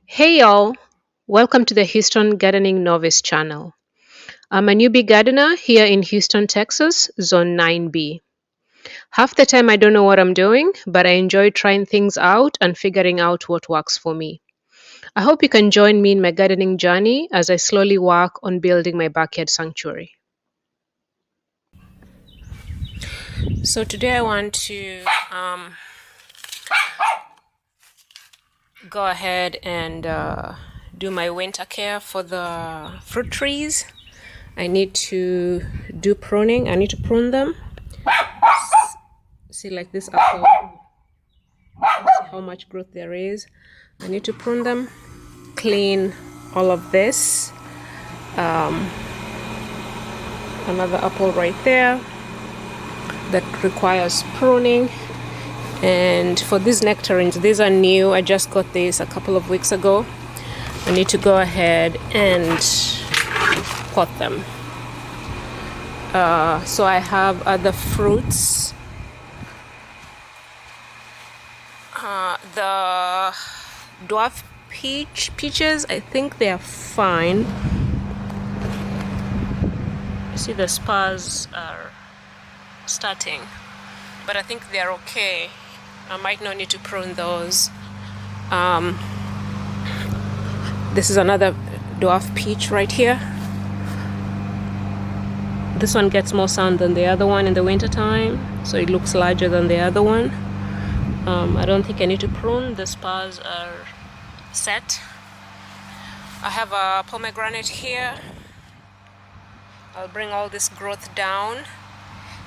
Hey y'all, welcome to the Houston Gardening Novice channel. I'm a newbie gardener here in Houston, Texas, Zone 9B. Half the time I don't know what I'm doing, but I enjoy trying things out and figuring out what works for me. I hope you can join me in my gardening journey as I slowly work on building my backyard sanctuary. So today I want to go ahead and do my winter care for the fruit trees. I need to do pruning. I need to prune them. See, like this apple, see how much growth there is. I need to prune them, clean all of this. Another apple right there that requires pruning. And for these nectarines, these are new. I just got these a couple of weeks ago. I need to go ahead and pot them. So I have other fruits. The dwarf peaches, I think they are fine. You see the spurs are starting, but I think they're okay. I might not need to prune those. This is another dwarf peach right here. This one gets more sun than the other one in the winter time, so it looks larger than the other one. I don't think I need to prune. The spurs are set. I have a pomegranate here. I'll bring all this growth down,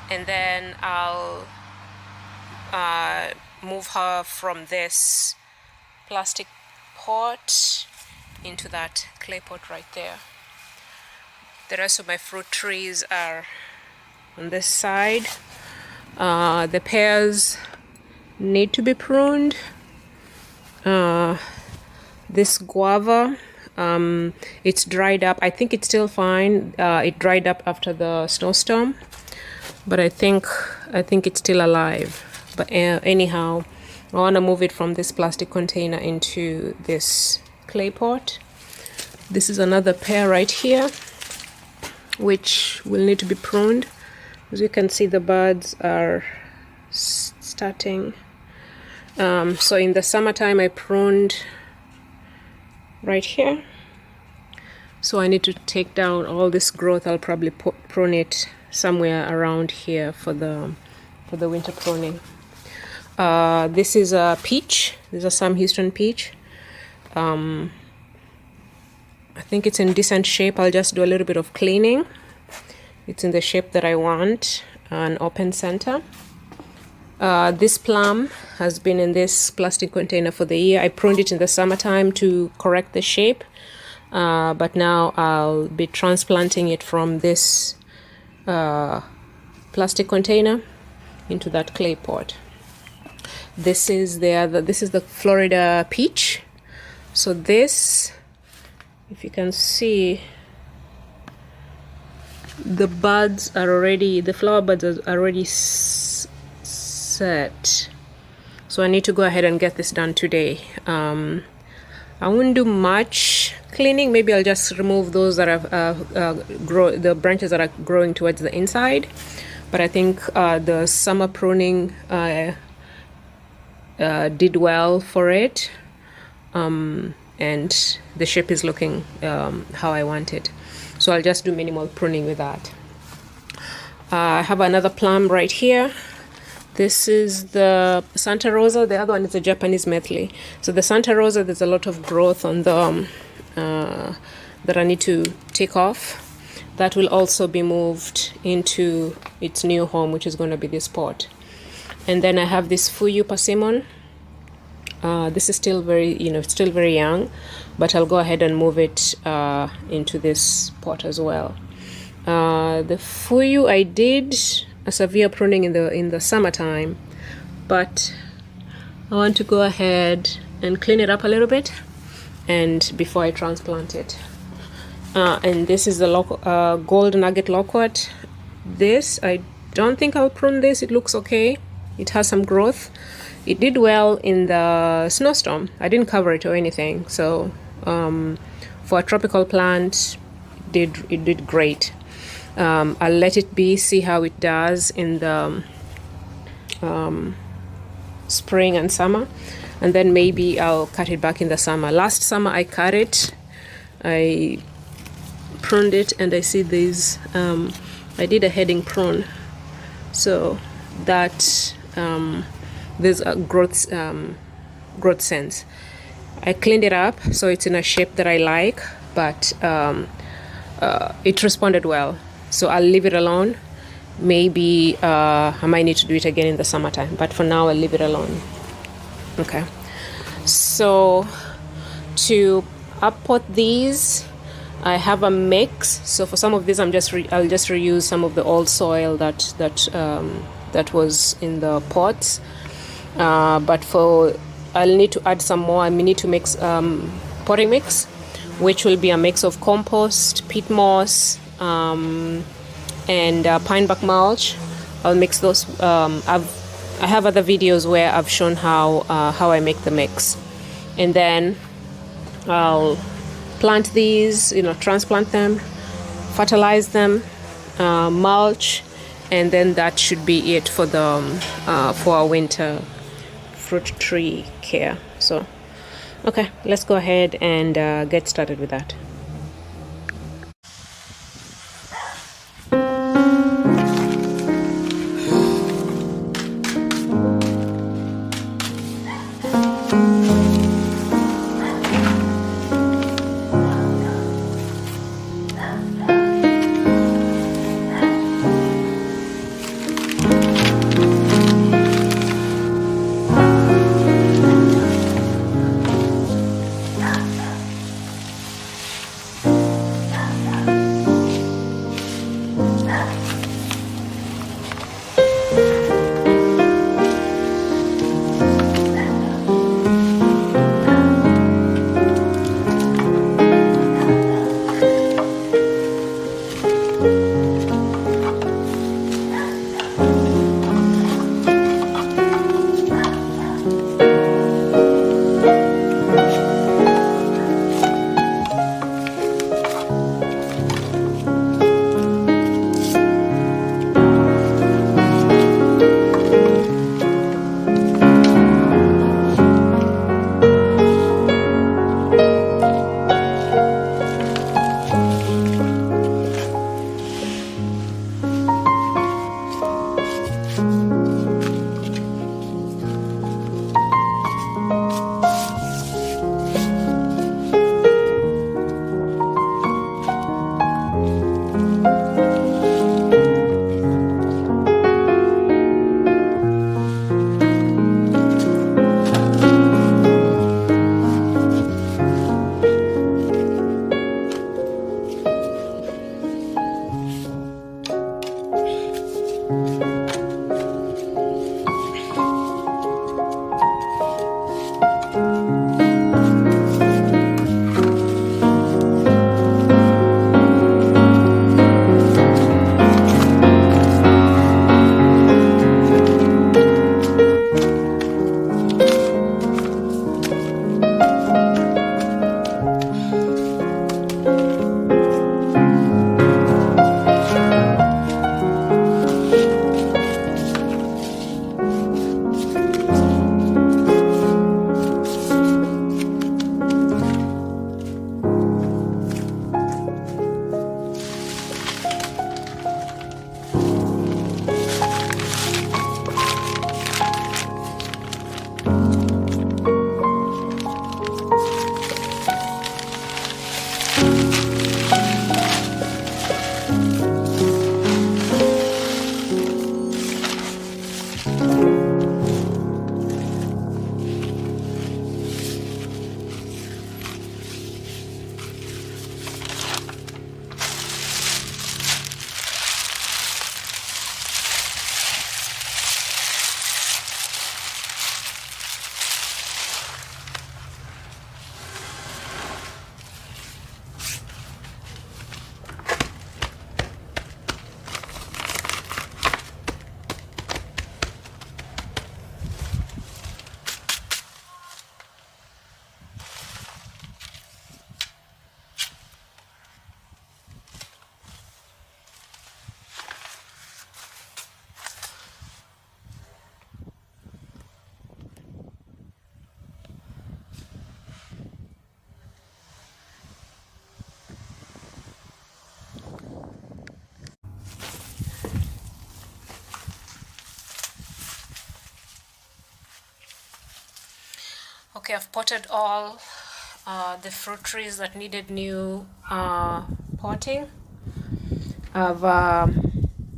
and then I'll move her from this plastic pot into that clay pot right there. The rest of my fruit trees are on this side. The pears need to be pruned. This guava, it's dried up. I think it's still fine. It dried up after the snowstorm, but I think it's still alive. But anyhow, I want to move it from this plastic container into this clay pot. This is another pear right here, which will need to be pruned. As you can see, the buds are starting. So in the summertime, I pruned right here. So I need to take down all this growth. I'll probably prune it somewhere around here for the winter pruning. This is a peach. This is a Sam Houston peach. I think it's in decent shape. I'll just do a little bit of cleaning. It's in the shape that I want, an open center. This plum has been in this plastic container for the year. I pruned it in the summertime to correct the shape, but now I'll be transplanting it from this plastic container into that clay pot. This is the Florida peach. So this, if you can see, the flower buds are already set. So I need to go ahead and get this done today. I won't do much cleaning. Maybe I'll just remove those that are the branches that are growing towards the inside. But I think the summer pruning did well for it, and the shape is looking how I want it. So I'll just do minimal pruning with that. I have another plum right here. This is the Santa Rosa. The other one is the Japanese medley. So the Santa Rosa, there's a lot of growth on the that I need to take off. That will also be moved into its new home, which is going to be this pot. And then I have this Fuyu persimmon. This is still still very young, but I'll go ahead and move it into this pot as well. The Fuyu, I did a severe pruning in the summertime, but I want to go ahead and clean it up a little bit and before I transplant it. And this is the gold nugget loquat. This, I don't think I'll prune this. It looks okay. It has some growth. it did well in the snowstorm. I didn't cover it or anything, so for a tropical plant, it did great. I'll let it be, see how it does in the spring and summer, and then maybe I'll cut it back in the summer. Last summer I cut it, I pruned it, and I see these I did a heading prune, so that there's a growth sense. I cleaned it up so it's in a shape that I like, but it responded well, so I'll leave it alone. Maybe I might need to do it again in the summertime, but for now I'll leave it alone. Okay, so to uppot these, I have a mix. So for some of these, I'll just reuse some of the old soil that was in the pots. But I'll need to add some more. I may need to mix potting mix, which will be a mix of compost, peat moss, and pine bark mulch. I'll mix those. I have other videos where I've shown how I make the mix, and then I'll plant these, transplant them, fertilize them, mulch, and then that should be it for our winter fruit tree care. So, okay, let's go ahead and get started with that. Okay, I've potted all the fruit trees that needed new potting. I've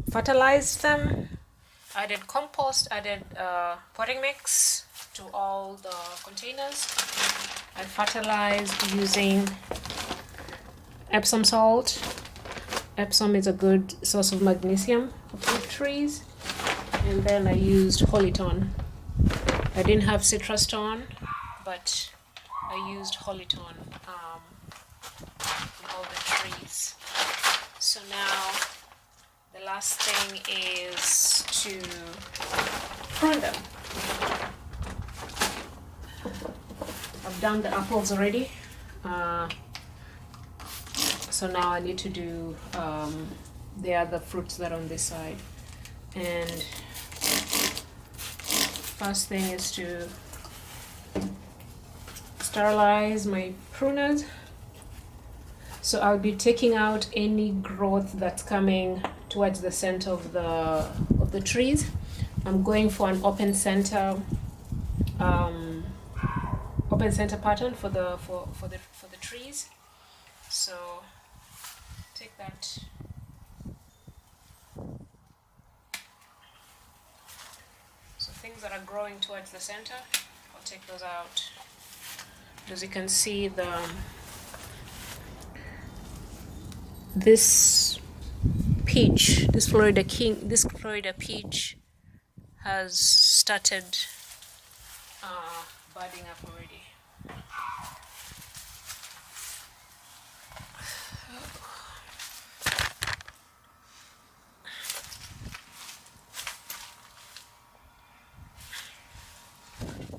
fertilized them, added compost, added potting mix to all the containers. I fertilized using Epsom salt. Epsom is a good source of magnesium for fruit trees. And then I used Holyton. I didn't have citrus ton, but I used Holyton in all the trees. So now the last thing is to prune them. I've done the apples already. So now I need to do the other fruits that are on this side. And first thing is to sterilize my pruners. So I'll be taking out any growth that's coming towards the center of the trees. I'm going for an open center pattern for the trees. So take that. So things that are growing towards the center, I'll take those out. As you can see, this peach, this Florida peach has started budding up already.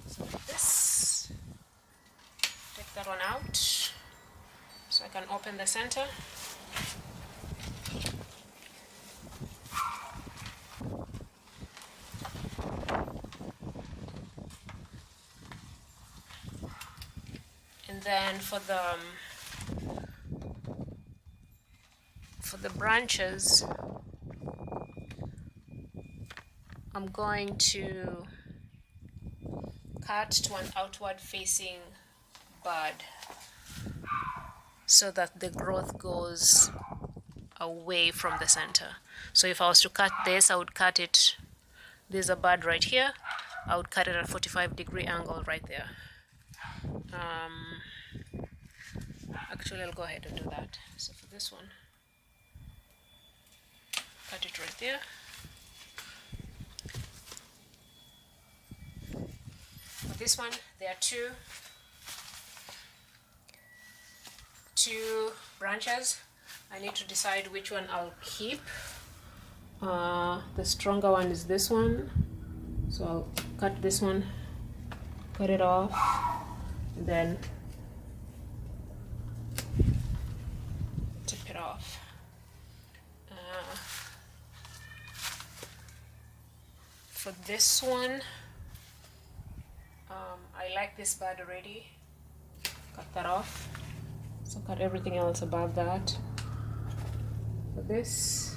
So like this, take that one out so I can open the center. And then for the branches, I'm going to cut to an outward facing bud so that the growth goes away from the center. So if I was to cut this, I would cut it, there's a bud right here, I would cut it at a 45-degree angle right there. Actually, I'll go ahead and do that. So for this one, cut it right there. For this one, there are two branches. I need to decide which one I'll keep. The stronger one is this one, so I'll cut this one, cut it off, and then tip it off. For this one, I like this bud already. Cut that off. So cut everything else above that. For this,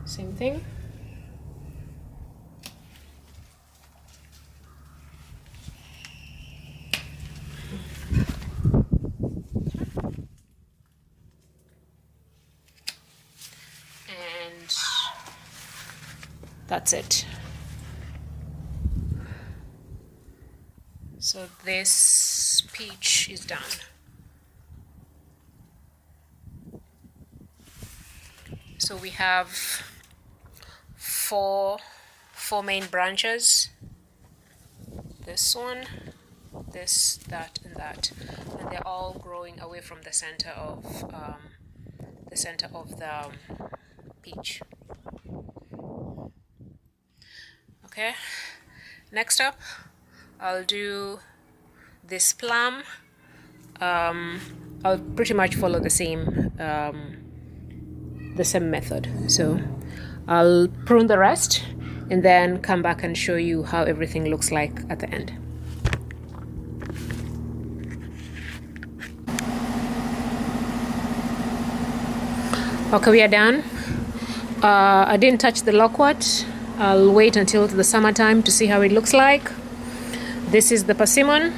same thing. And that's it. So this peach is done. So we have four main branches. This one, this, that, and that, and they're all growing away from the center of the peach. Okay. Next up, I'll do this plum. I'll pretty much follow the same method. So I'll prune the rest and then come back and show you how everything looks like at the end. Okay, we are done. I didn't touch the loquat. I'll wait until the summertime to see how it looks like. This is the persimmon.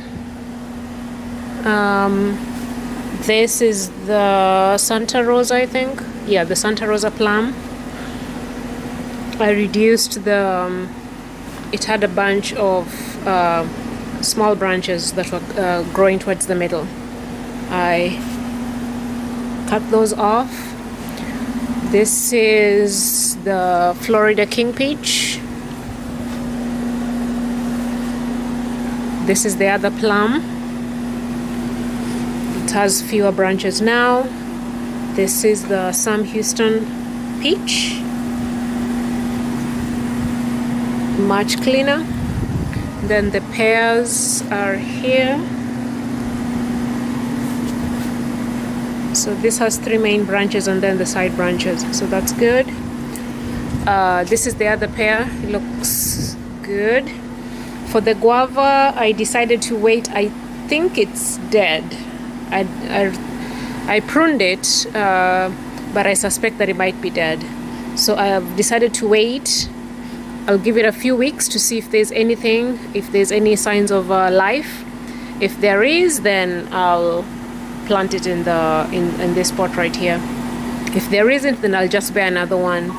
This is the Santa Rosa, I think. Yeah, the Santa Rosa plum. I reduced the, it had a bunch of small branches that were growing towards the middle. I cut those off. This is the Florida King Peach. This is the other plum. It has fewer branches now. This is the Sam Houston Peach. Much cleaner. Then the pears are here. So this has 3 main branches and then the side branches, so that's good. This is the other pear. It looks good. For the guava, I decided to wait. I think it's dead. I pruned it, but I suspect that it might be dead. So I have decided to wait. I'll give it a few weeks to see if there's anything, if there's any signs of life. If there is, then I'll plant it in this pot right here. If there isn't, then I'll just buy another one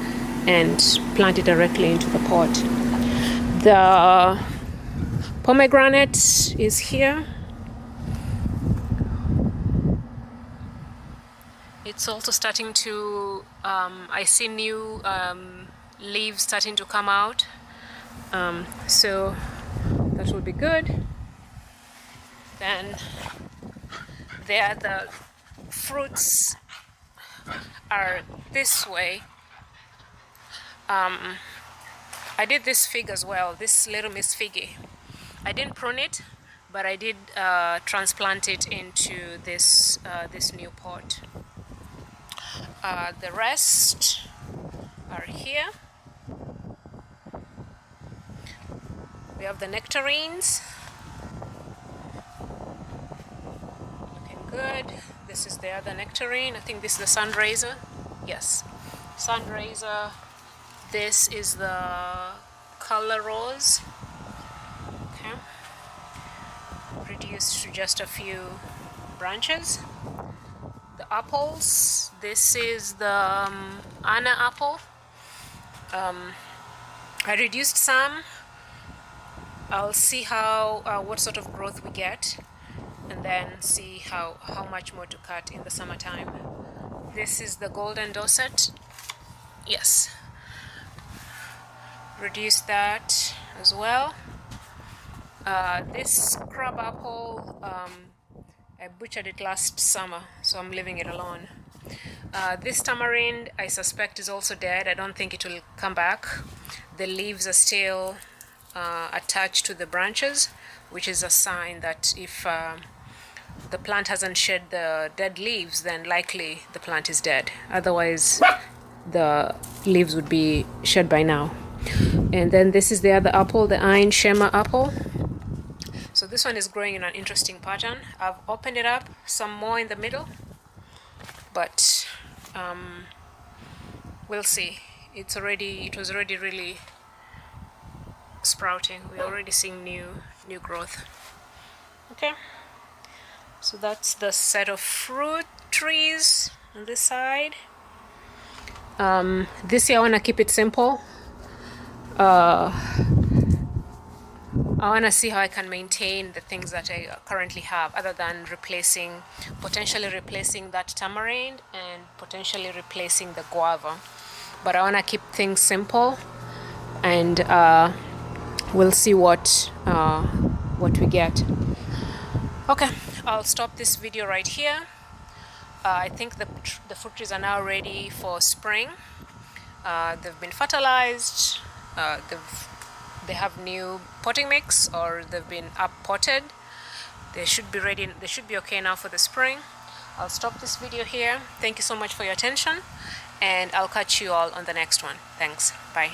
and plant it directly into the pot. The pomegranate is here. It's also starting to, I see new leaves starting to come out, so that will be good. Then there, the fruits are this way. I did this fig as well, this little Miss Figgy. I didn't prune it, but I did transplant it into this this new pot. The rest are here. We have the nectarines. Looking good. This is the other nectarine. I think this is the sunraiser. Yes, sunraiser. This is the color rose. Okay. Reduced to just a few branches. The apples. This is the Anna apple. I reduced some. I'll see how what sort of growth we get, and then see how much more to cut in the summertime. This is the golden Dorset. Yes, reduce that as well. This crab apple, I butchered it last summer, so I'm leaving it alone. This tamarind, I suspect, is also dead. I don't think it will come back. The leaves are still attached to the branches, which is a sign that if the plant hasn't shed the dead leaves, then likely the plant is dead. Otherwise, the leaves would be shed by now. And then this is the other apple, the Ein Shema apple. So this one is growing in an interesting pattern. I've opened it up some more in the middle, but we'll see. It was already really sprouting. We're already seeing new growth. Okay, so that's the set of fruit trees on this side. This year I want to keep it simple. I want to see how I can maintain the things that I currently have, other than potentially replacing that tamarind and potentially replacing the guava. But I want to keep things simple, and we'll see what we get. Okay, I'll stop this video right here. I think the fruit trees are now ready for spring. They've been fertilized. They have new potting mix, or they've been up potted. They should be ready. They should be okay now for the spring. I'll stop this video here. Thank you so much for your attention, and I'll catch you all on the next one. Thanks. Bye.